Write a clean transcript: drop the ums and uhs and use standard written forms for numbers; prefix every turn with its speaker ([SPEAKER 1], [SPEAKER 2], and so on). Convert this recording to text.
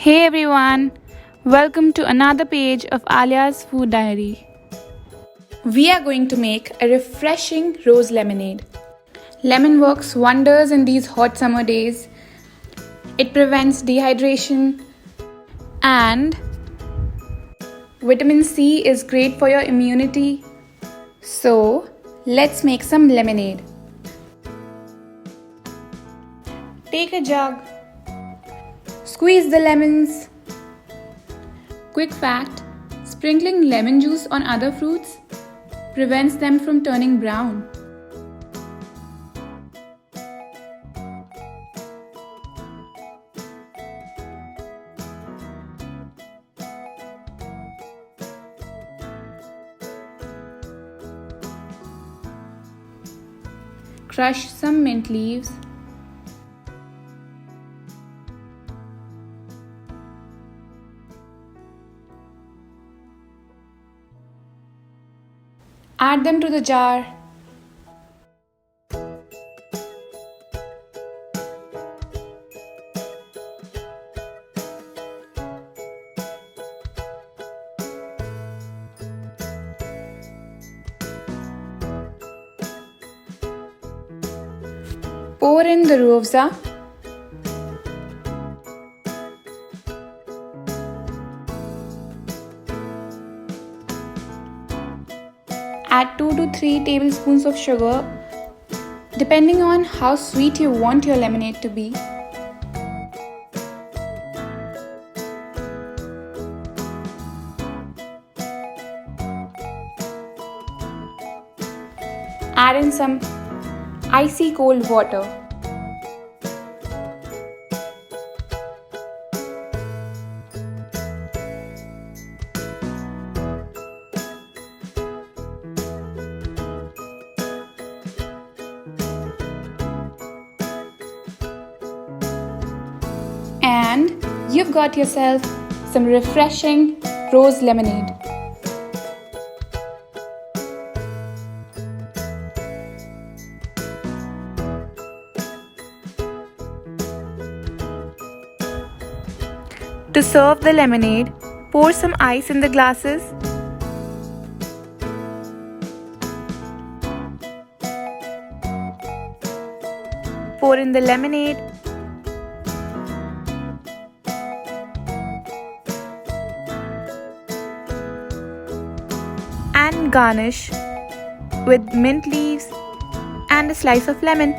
[SPEAKER 1] Hey everyone, welcome to another page of Alia's Food Diary. We are going to make a refreshing rose lemonade. Lemon works wonders in these hot summer days. It prevents dehydration and vitamin C is great for your immunity. So, let's make some lemonade. Take a jug. Squeeze the lemons. Quick fact, sprinkling lemon juice on other fruits prevents them from turning brown. Crush some mint leaves. Add them to the jar. Pour in the Rooh afza. Add 2 to 3 tablespoons of sugar, depending on how sweet you want your lemonade to be. Add in some icy cold water. And you've got yourself some refreshing rose lemonade. To serve the lemonade, pour some ice in the glasses. Pour in the lemonade. And garnish with mint leaves and a slice of lemon.